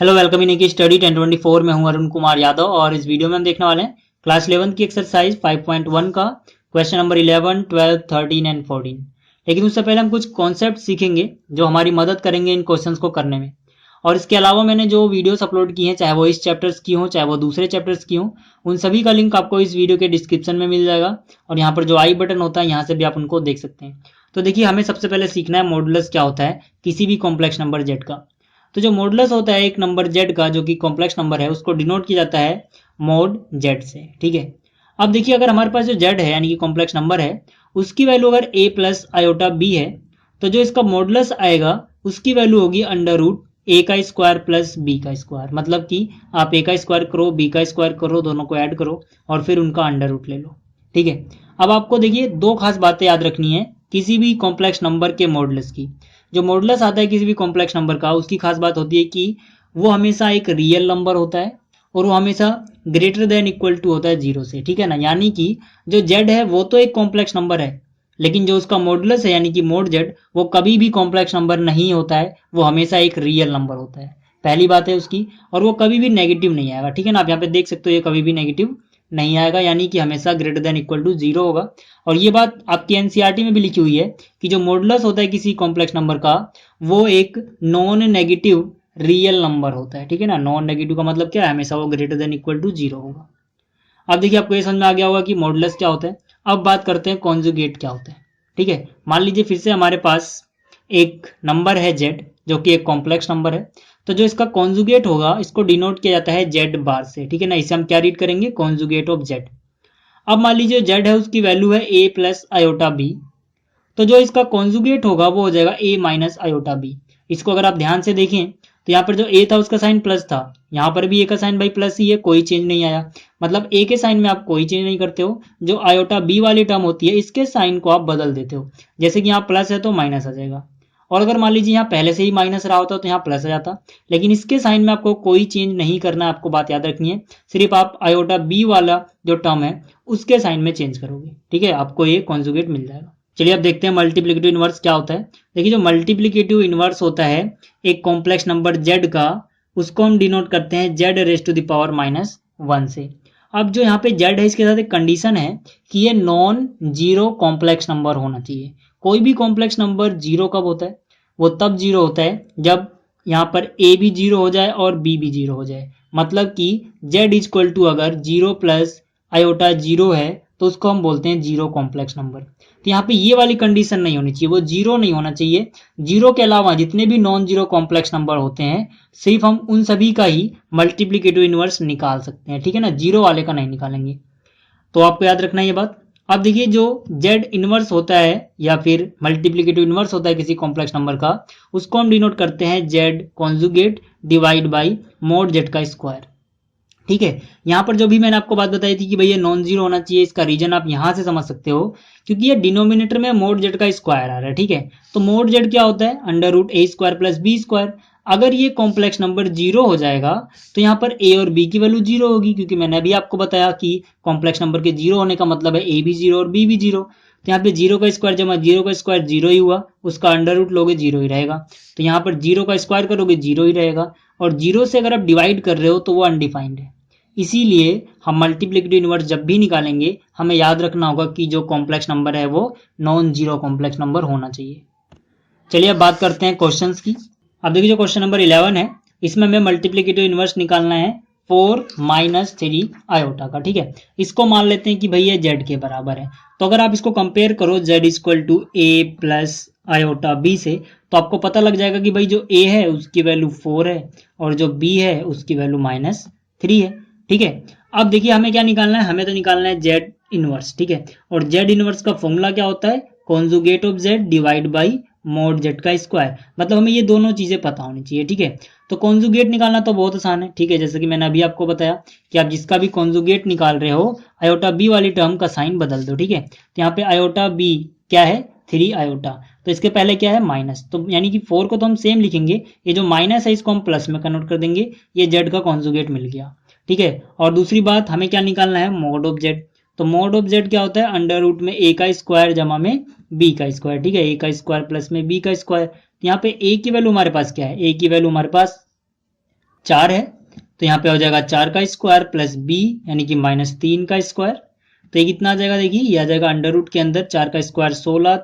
Hello welcome in की study 1024 में हूं अरुण कुमार यादव और इस वीडियो में हम देखने वाले हैं क्लास 11 की एक्सरसाइज 5.1 का क्वेश्चन नंबर 11, 12, 13 एंड 14। लेकिन उससे पहले हम कुछ कॉन्सेप्ट सीखेंगे जो हमारी मदद करेंगे इन क्वेश्चंस को करने में। और इसके अलावा मैंने जो वीडियोस अपलोड की हैं, चाहे वो इस चैप्टर्स की हों चाहे वो दूसरे चैप्टर्स की हों, उन सभी का लिंक आपको इस वीडियो के डिस्क्रिप्शन में मिल जाएगा। और यहाँ पर जो आई बटन होता है यहाँ से भी आप उनको देख सकते हैं। तो देखिए, हमें सबसे पहले सीखना है मॉडुलस क्या होता है किसी भी कॉम्प्लेक्स नंबर जेड का। तो जो मॉडुलस होता है एक नंबर जेड का जो कि कॉम्प्लेक्स नंबर है, उसको डिनोट किया जाता है मॉड जेड से। ठीक है, अब देखिए, अगर हमारे पास जो जेड है यानी कि कॉम्प्लेक्स नंबर है, उसकी वैल्यू अगर ए प्लस आयोटा बी है, तो जो इसका मॉडुलस आएगा उसकी वैल्यू होगी अंडर रूट ए का स्क्वायर प्लस बी का स्क्वायर। मतलब कि आप ए का स्क्वायर करो, बी का स्क्वायर करो, दोनों को ऐड करो और फिर उनका अंडर रूट ले लो। ठीक है, अब आपको देखिए दो खास बातें याद रखनी है किसी भी कॉम्प्लेक्स नंबर के मॉडुलस की। जो मॉडुलस आता है किसी भी कॉम्प्लेक्स नंबर का, उसकी खास बात होती है कि वो हमेशा एक रियल नंबर होता है और वो हमेशा ग्रेटर देन इक्वल टू होता है जीरो से। ठीक है ना, यानी कि जो जेड है वो तो एक कॉम्प्लेक्स नंबर है, लेकिन जो उसका मॉडुलस है यानी कि मोड जेड, वो कभी भी कॉम्प्लेक्स नंबर नहीं होता है, वो हमेशा एक रियल नंबर होता है। पहली बात है उसकी। और वो कभी भी नेगेटिव नहीं आएगा। ठीक है ना, आप यहाँ पे देख सकते हो ये कभी भी नेगेटिव नहीं आएगा, यानी कि हमेशा greater than equal to zero होगा। और ये बात आपकी एनसीईआरटी में भी लिखी हुई है कि जो मॉडुलस होता है किसी कॉम्प्लेक्स नंबर का, वो एक नॉन नेगेटिव रियल नंबर होता है। ठीक है ना, नॉन नेगेटिव का मतलब क्या है, हमेशा वो greater than equal to zero होगा। अब देखिए, आपको ये समझ में आ गया होगा कि मॉडुलस क्या होता है। अब बात करते हैं कॉन्जुगेट क्या होता है। ठीक है, मान लीजिए फिर से हमारे पास एक नंबर है जेड जो कि एक कॉम्प्लेक्स नंबर है, तो जो इसका कॉन्जुगेट होगा इसको डिनोट किया जाता है जेड बार से। ठीक है ना, इसे हम क्या रीड करेंगे, कॉन्जुगेट ऑफ जेड। अब मान लीजिए जेड है उसकी वैल्यू है ए प्लस आयोटा बी, तो जो इसका कॉन्जुगेट होगा वो हो जाएगा ए माइनस आयोटा बी। इसको अगर आप ध्यान से देखें तो यहाँ पर जो ए था उसका साइन प्लस था, यहाँ पर भी ए का साइन भाई प्लस ही है, कोई चेंज नहीं आया। मतलब ए के साइन में आप कोई चेंज नहीं करते हो, जो आयोटा बी वाली टर्म होती है इसके साइन को आप बदल देते हो। जैसे कि यहाँ प्लस है तो माइनस आ जाएगा, और अगर मान लीजिए यहाँ पहले से ही माइनस रहा होता तो यहाँ प्लस आ जाता। लेकिन इसके साइन में आपको कोई चेंज नहीं करना है, आपको बात याद रखनी है। सिर्फ आप आयोटा बी वाला जो टर्म है उसके साइन में चेंज करोगे। ठीक है, आपको ये कॉन्जुगेट मिल जाएगा। चलिए अब देखते हैं मल्टीप्लिकेटिव इनवर्स क्या होता है। देखिए, जो मल्टीप्लिकेटिव इनवर्स होता है एक कॉम्प्लेक्स नंबर जेड का, उसको हम डिनोट करते हैं z raise to the power minus one से। अब जो यहाँ पे जेड है इसके साथ एक कंडीशन है कि ये नॉन जीरो कॉम्प्लेक्स नंबर होना चाहिए। कोई भी कॉम्प्लेक्स नंबर जीरो कब होता है, वो तब जीरो होता है जब यहाँ पर ए भी जीरो हो जाए और बी भी जीरो हो जाए। मतलब कि जेड इक्वल टू अगर जीरो प्लस आयोटा जीरो है तो उसको हम बोलते हैं जीरो कॉम्प्लेक्स नंबर। तो यहाँ पे ये वाली कंडीशन नहीं होनी चाहिए, वो जीरो नहीं होना चाहिए। जीरो के अलावा जितने भी नॉन जीरो कॉम्प्लेक्स नंबर होते हैं, सिर्फ हम उन सभी का ही मल्टीप्लिकेटिव इनवर्स निकाल सकते हैं। ठीक है ना, जीरो वाले का नहीं निकालेंगे। तो आपको याद रखना है ये बात। अब देखिए, जो जेड इनवर्स होता है या फिर मल्टीप्लिकेटिव इनवर्स होता है किसी कॉम्प्लेक्स नंबर का, उसको हम डिनोट करते हैं Z conjugate divide by mode Z का स्क्वायर। ठीक है, यहाँ पर जो भी मैंने आपको बात बताई थी कि भाई ये नॉन जीरो होना चाहिए, इसका रीजन आप यहाँ से समझ सकते हो, क्योंकि ये डिनोमिनेटर में मोड जेड का स्क्वायर आ रहा है। ठीक है, तो मोड जेड क्या होता है, अंडर रूट ए स्क्वायर प्लस बी स्क्वायर। अगर ये कॉम्प्लेक्स नंबर जीरो हो जाएगा तो यहाँ पर ए और बी की वैल्यू जीरो होगी, क्योंकि मैंने अभी आपको बताया कि कॉम्प्लेक्स नंबर के जीरो होने का मतलब है ए भी जीरो और बी भी जीरो। तो यहाँ पे जीरो का स्क्वायर जमा जीरो का स्क्वायर जीरो ही हुआ, उसका अंडर रूट लोगे जीरो ही रहेगा। तो यहाँ पर जीरो का स्क्वायर करोगे जीरो ही रहेगा, और जीरो से अगर आप डिवाइड कर रहे हो तो वो अनडिफाइंड है। इसीलिए हम मल्टीप्लिकेटिव इनवर्स जब भी निकालेंगे हमें याद रखना होगा कि जो कॉम्प्लेक्स नंबर है वो नॉन जीरो कॉम्प्लेक्स नंबर होना चाहिए। चलिए अब बात करते हैं क्वेश्चंस की। अब देखिए, जो क्वेश्चन नंबर 11 है इसमें हमें मल्टीप्लिकेटिव इनवर्स निकालना है 4 माइनस 3 आयोटा का। ठीक है, इसको मान लेते हैं कि भाई ये जेड के बराबर है। तो अगर आप इसको कंपेयर करो z equal to a plus iota b से, तो आपको पता लग जाएगा कि भाई जो ए है उसकी वैल्यू 4 है और जो बी है उसकी वैल्यू माइनस 3 है। ठीक है, अब देखिए हमें क्या निकालना है, हमें तो निकालना है जेड इनवर्स। ठीक है, और जेड इनवर्स का फॉर्मूला क्या होता है, conjugate of Z divide by mode Z का स्क्वायर। मतलब हमें ये दोनों चीजें पता होनी चाहिए। ठीक है, तो कॉन्जुगेट निकालना तो बहुत आसान है। ठीक है, जैसे कि मैंने अभी आपको बताया कि आप जिसका भी कॉन्जुगेट निकाल रहे हो, आयोटा बी वाली टर्म का साइन बदल दो। ठीक है, तो यहाँ पे आयोटा बी क्या है, 3 आयोटा, तो इसके पहले क्या है माइनस, तो यानी कि 4 को तो हम सेम लिखेंगे, ये जो माइनस है इसको हम प्लस में कन्वर्ट कर देंगे, ये जेड का कॉन्जुगेट मिल गया। ठीक है, और दूसरी बात हमें क्या निकालना है, मोड ऑफ जेड। तो मोड ऑफ जेड क्या होता है, अंडर रूट में ए का स्क्वायर जमा में बी का स्क्वायर। ठीक है, ए का स्क्वायर प्लस में बी का स्क्वायर। यहाँ पे ए की वैल्यू हमारे पास क्या है, ए की वैल्यू हमारे पास 4 है, तो यहाँ पे हो जाएगा 4 का स्क्वायर प्लस बी यानी कि -3 का स्क्वायर। तो ये कितना आ जाएगा, देखिए ये आ जाएगा अंडर रूट के अंदर 4 का स्क्वायर 16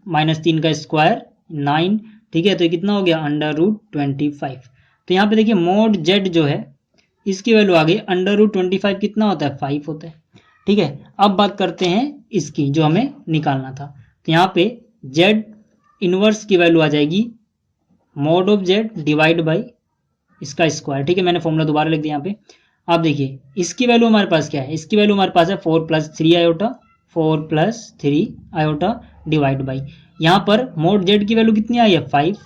-3 का स्क्वायर 9, ठीक है। तो ये कितना हो गया अंडर रूट 25। तो यहाँ पे देखिए मोड जेड जो है इसकी वैल्यू आ गई अंडर रूट 25 कितना होता है 5 होता है, ठीक है। अब बात करते हैं इसकी जो हमें निकालना था। तो यहाँ पे जेड इनवर्स की वैल्यू आ जाएगी mode of Z divide by इसका स्क्वायर, ठीक है। मैंने फॉर्मूला दोबारा लिख दिया यहाँ पे। आप देखिए इसकी वैल्यू हमारे पास क्या है, इसकी वैल्यू हमारे पास है 4 + 3 आयोटा, 4 + 3 आयोटा डिवाइड बाई, यहाँ पर मोड जेड की वैल्यू कितनी आई है 5,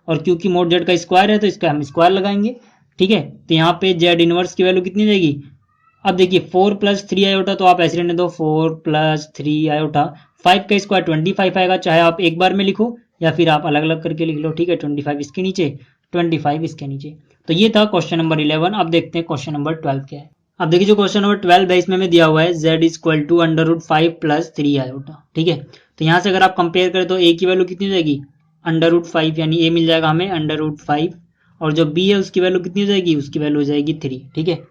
और क्योंकि मोड जेड का स्क्वायर है तो इसका हम स्क्वायर लगाएंगे, ठीक है। तो यहाँ पे जेड इनवर्स की वैल्यू कितनी जाएगी, अब देखिए 4 + 3 आयोटा तो आप ऐसे रहने दो 4 + 3 आयोटा, 5 का स्क्वायर 25 आएगा, चाहे आप एक बार में लिखो या फिर आप अलग अलग करके लिख लो, ठीक है। 25 इसके नीचे 25 इसके नीचे। तो ये था क्वेश्चन नंबर 11। अब देखते हैं क्वेश्चन नंबर 12 क्या है। अब देखिए जो क्वेश्चन नंबर 12 है इसमें हमें दिया हुआ है z = √5 + 3 आयोटा, ठीक है। तो यहाँ से अगर आप कंपेयर करें तो a की वैल्यू कितनी हो जाएगी √5, यानी a मिल जाएगा हमें √5, और जो b है उसकी वैल्यू कितनी हो जाएगी, उसकी वैल्यू हो जाएगी 3, ठीक है।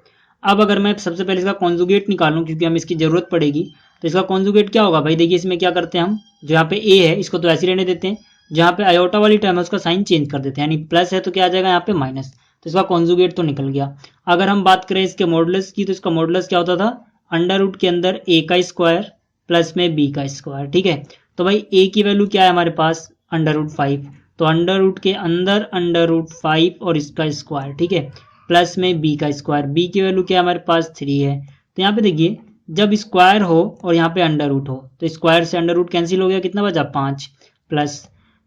अब अगर मैं सबसे पहले इसका कॉन्जुगेट निकालूं क्योंकि हमें इसकी जरूरत पड़ेगी, तो इसका कॉन्जुगेट क्या होगा भाई, देखिए इसमें क्या करते हैं हम, जो यहाँ पे a है इसको तो ऐसे रहने देते हैं, जहाँ पे आयोटा वाली टर्म है उसका साइन चेंज कर देते हैं, यानी प्लस है तो क्या आ जाएगा यहाँ पे माइनस, तो इसका कॉन्जुगेट तो निकल गया। अगर हम बात करें इसके मॉडुलस की, तो इसका मॉडुलस क्या होता था अंडर रूट के अंदर a का स्क्वायर प्लस में b का स्क्वायर, ठीक है। तो भाई a की वैल्यू क्या है हमारे पास √5, तो अंडर रूट के अंदर √5 और इसका स्क्वायर, ठीक है, प्लस में b का स्क्वायर, b की वैल्यू क्या है हमारे पास 3 है। तो यहाँ पे देखिए जब स्क्वायर हो और यहाँ पे अंडर रूट हो तो स्क्वायर से अंडर रूट कैंसिल हो गया, कितना बचा 5, प्लस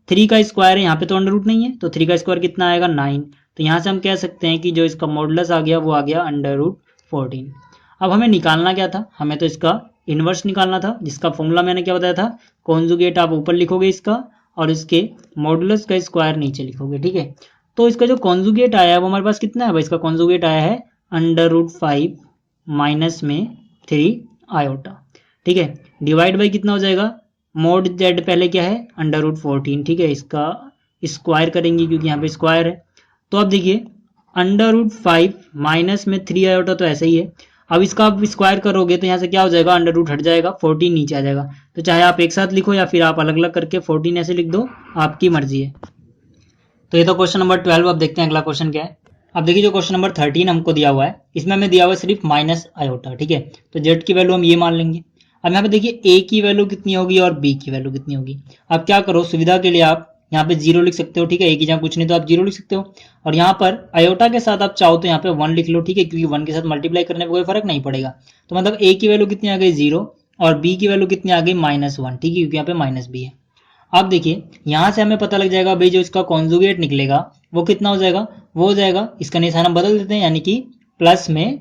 3 का स्क्वायर है, यहाँ पे तो अंडर रूट नहीं है तो 3 का स्क्वायर कितना आएगा 9। तो यहाँ से हम कह सकते हैं कि जो इसका मॉडुलस आ गया वो आ गया √14। अब हमें निकालना क्या था, हमें तो इसका इनवर्स निकालना था, जिसका फॉर्मूला मैंने क्या बताया था, कॉन्जुगेट आप ऊपर लिखोगे इसका और इसके मॉडुलस का स्क्वायर नीचे लिखोगे, ठीक है। तो इसका जो कॉन्जुगेट आया है वो हमारे पास कितना है भाई, इसका कॉन्जुगेट आया है √5 माइनस में 3 आयोटा, ठीक है, डिवाइड बाई कितना हो जाएगा, मोड जेड पहले क्या है √14, ठीक है, इसका स्क्वायर करेंगे क्योंकि यहाँ पे स्क्वायर है। तो अब देखिए √5 माइनस में 3 आयोटा तो ऐसा ही है, अब इसका आप स्क्वायर करोगे तो यहाँ से क्या हो जाएगा √ हट जाएगा, 14 नीचे आ जाएगा। तो चाहे आप एक साथ लिखो या फिर आप अलग अलग करके 14 ऐसे लिख दो, आपकी मर्जी है। तो ये तो क्वेश्चन नंबर 12। अब देखते हैं अगला क्वेश्चन क्या है। अब देखिए जो क्वेश्चन नंबर 13 हमको दिया हुआ है इसमें हमें दिया हुआ है सिर्फ माइनस आयोटा, ठीक है। तो जेड की वैल्यू हम ये मान लेंगे। अब यहाँ पे देखिए ए की वैल्यू कितनी होगी और बी की वैल्यू कितनी होगी। अब क्या करो, सुविधा के लिए आप यहाँ पे 0 लिख सकते हो, ठीक है, ए की जगह कुछ नहीं तो आप 0 लिख सकते हो, और यहाँ पर आयोटा के साथ आप चाहो तो यहाँ पे 1 लिख लो, ठीक है, क्योंकि 1 के साथ मल्टीप्लाई करने में कोई फर्क नहीं पड़ेगा। तो मतलब ए की वैल्यू कितनी आ गई 0 और बी की वैल्यू कितनी आ गई -1, ठीक है, क्योंकि यहाँ पे माइनस बी है। अब देखिए यहाँ से हमें पता लग जाएगा भाई जो इसका कॉन्जुगेट निकलेगा वो कितना हो जाएगा, वो हो जाएगा, इसका निशान हम बदल देते हैं, यानी कि प्लस में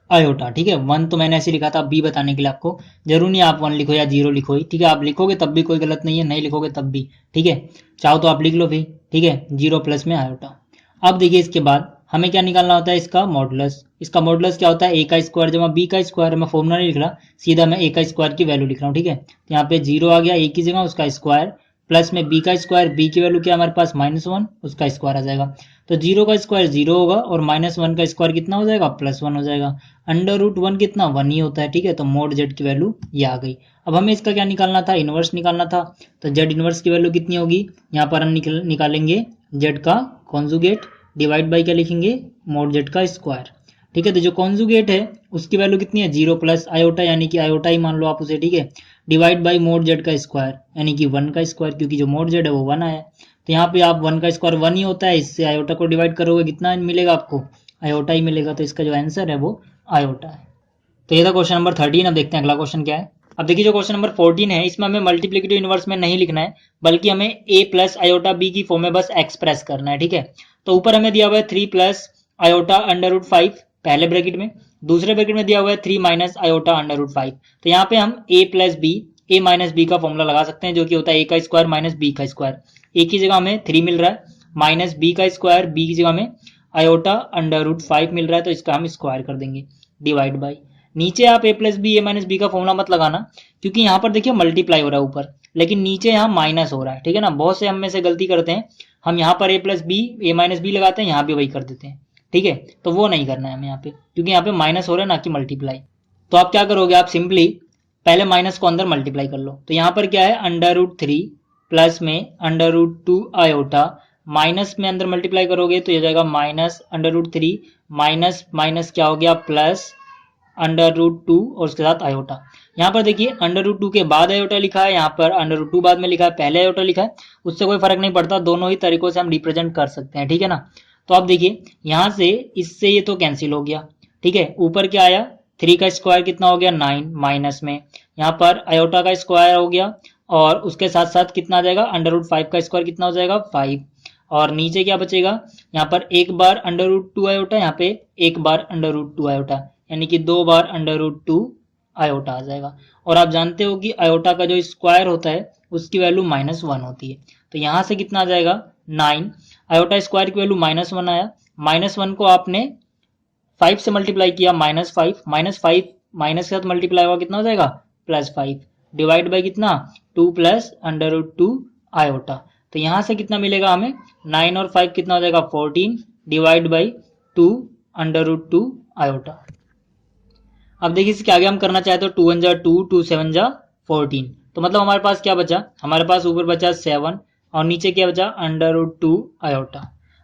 आयोटा, ठीक है। 1 तो मैंने ऐसे लिखा था बी बताने के लिए, आपको जरूर नहीं आप 1 लिखो या 0 लिखो ही, ठीक है, आप लिखोगे तब भी कोई गलत नहीं है, नहीं लिखोगे तब भी, ठीक है, चाहो तो आप लिख लो भाई, ठीक है, 0 प्लस में आयोटा। अब देखिए इसके बाद हमें क्या निकालना होता है, इसका मॉडुलस। इसका मॉडुलस क्या होता है, ए का स्क्वायर जमा बी का स्क्वायर, मैं फॉर्मूला नहीं लिख रहा, सीधा मैं ए का स्क्वायर की वैल्यू लिख रहा हूँ, ठीक है। तो यहाँ पे 0 आ गया ए की जगह, उसका स्क्वायर प्लस में बी का स्क्वायर, बी की वैल्यू क्या हमारे पास -1, उसका स्क्वायर आ जाएगा। तो 0 का स्क्वायर 0 होगा और -1 का स्क्वायर कितना हो जाएगा +1 हो जाएगा। √1 कितना 1 ही होता है, ठीक है। तो मोड जेड की वैल्यू ये आ गई। अब हमें इसका क्या निकालना था, इनवर्स निकालना था। तो जेड इनवर्स की वैल्यू कितनी होगी, यहाँ पर हम निकालेंगे जेड का कॉन्जुगेट डिवाइड बाई क्या लिखेंगे, मोड जेड का स्क्वायर, ठीक है। तो जो कॉन्जुगेट है उसकी वैल्यू कितनी है 0 प्लस आयोटा, यानी कि आयोटा ही मान लो आप उसे, ठीक है, डिवाइड बाई मोड जेड का स्क्वायर यानी कि 1 का स्क्वायर, क्योंकि जो मोड जेड है वो 1 आया। तो यहाँ पे आप 1 का स्क्वायर 1 ही होता है, इससे आयोटा को डिवाइड करोगे कितना मिलेगा आपको, आयोटा ही मिलेगा। तो इसका जो आंसर है वो आयोटा है। तो ये था क्वेश्चन नंबर 13। अब देखते हैं अगला क्वेश्चन क्या है। अब देखिए जो क्वेश्चन नंबर 14 है इसमें हमें मल्टीप्लिकेटिव इनवर्स में नहीं लिखना है, बल्कि हमें a प्लस आयोटा b की फॉर्म में बस एक्सप्रेस करना है, ठीक है। तो ऊपर हमें दिया हुआ है 3 प्लस आयोटा √5 पहले ब्रैकेट में, दूसरे ब्रैकेट में दिया हुआ है 3 माइनस आयोटा √5। तो यहाँ पे हम a plus b a minus b का फॉर्मूला लगा सकते हैं, जो कि होता है a का स्क्वायर माइनस b का स्क्वायर। a की जगह हमें 3 मिल रहा है, माइनस b का स्क्वायर, b की जगह हमें आयोटा √5 मिल रहा है, तो इसका हम स्क्वायर कर देंगे डिवाइड बाई। नीचे आप a plus b a minus b का फॉर्मूला मत लगाना, क्योंकि यहाँ पर देखिए मल्टीप्लाई हो रहा है ऊपर, लेकिन नीचे यहाँ माइनस हो रहा है, ठीक है ना। बहुत से हम में से गलती करते हैं, हम यहाँ पर a plus b a minus b लगाते हैं, यहाँ भी वही कर देते हैं। ठीक है, तो वो नहीं करना है हमें यहाँ पे, क्योंकि यहाँ पे माइनस हो रहा है ना कि मल्टीप्लाई। तो आप क्या करोगे, आप सिंपली पहले माइनस को अंदर मल्टीप्लाई कर लो। तो यहाँ पर क्या है, √3 प्लस में √2 आयोटा, माइनस में अंदर मल्टीप्लाई करोगे तो ये जाएगा माइनस √3 माइनस माइनस क्या हो गया प्लस √2 और उसके साथ आयोटा। यहाँ पर देखिए √2 के बाद आयोटा लिखा है, यहाँ पर √2 बाद में लिखा है, पहले आयोटा लिखा है, उससे कोई फर्क नहीं पड़ता, दोनों ही तरीकों से हम रिप्रेजेंट कर सकते हैं, ठीक है ना। तो आप देखिए यहाँ से इससे ये तो कैंसिल हो गया, ठीक है। ऊपर क्या आया, 3 का स्क्वायर कितना हो गया 9 माइनस में, यहाँ पर आयोटा का स्क्वायर हो गया और उसके साथ साथ कितना आ जाएगा, √5 का स्क्वायर कितना हो जाएगा 5, और नीचे क्या बचेगा, यहाँ पर एक बार √2 आयोटा, यहाँ पे एक बार √2 आयोटा, यानी कि 2 बार √2 आयोटा आ जाएगा। और आप जानते हो कि आयोटा का जो स्क्वायर होता है उसकी वैल्यू -1 होती है। तो यहाँ से कितना आ जाएगा 9, आयोटा स्क्वायर की वैल्यू -1 आया, -1 को आपने 5 से मल्टीप्लाई किया, -5 माइनस के साथ मल्टीप्लाई हुआ कितना हो जाएगा +5, डिवाइड बाई कितना 2 प्लस √2 आयोटा। तो यहाँ से कितना मिलेगा हमें, 9 और 5 कितना हो जाएगा 14, डिवाइड बाई 2 √2 आयोटा। अब देखिए इसके आगे हम करना चाहते तो 2 1 जा 2, 2 7 जा 14, तो मतलब हमारे पास क्या बचा, हमारे पास ऊपर बचा 7 और नीचे क्या बचा √2 आयोटा।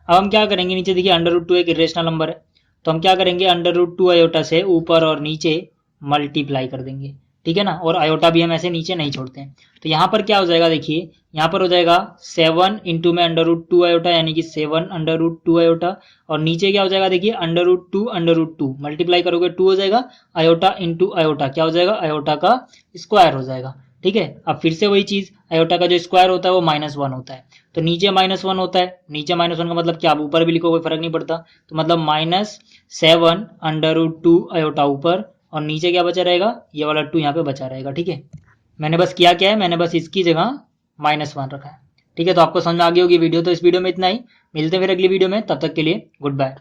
अब हम क्या करेंगे, नीचे देखिए √2 एक इरेशनल नंबर है, तो हम क्या करेंगे √2 आयोटा से ऊपर और नीचे मल्टीप्लाई कर देंगे, ठीक है ना, और आयोटा भी हम ऐसे नीचे नहीं छोड़ते हैं। तो यहाँ पर क्या हो जाएगा, देखिए यहाँ पर हो जाएगा 7 इंटू में √2 आयोटा, यानी कि 7 √2 आयोटा, और नीचे क्या हो जाएगा देखिए √2 मल्टीप्लाई करोगे 2 हो जाएगा, आयोटा इंटू आयोटा क्या हो जाएगा, आयोटा का स्क्वायर हो जाएगा, ठीक है। अब फिर से वही चीज, आयोटा का जो स्क्वायर होता है वो -1 होता है, तो नीचे -1 होता है, नीचे -1 का मतलब क्या, आप ऊपर भी लिखो कोई फर्क नहीं पड़ता, तो मतलब -7 √2 आयोटा ऊपर, और नीचे क्या बचा रहेगा, ये वाला 2 यहाँ पे बचा रहेगा, ठीक है। मैंने बस किया क्या है, मैंने बस इसकी जगह -1 रखा है, ठीक है। तो आपको समझ में आ गई होगी वीडियो, तो इस वीडियो में इतना ही, मिलते हैं फिर अगली वीडियो में, तब तक के लिए गुड बाय।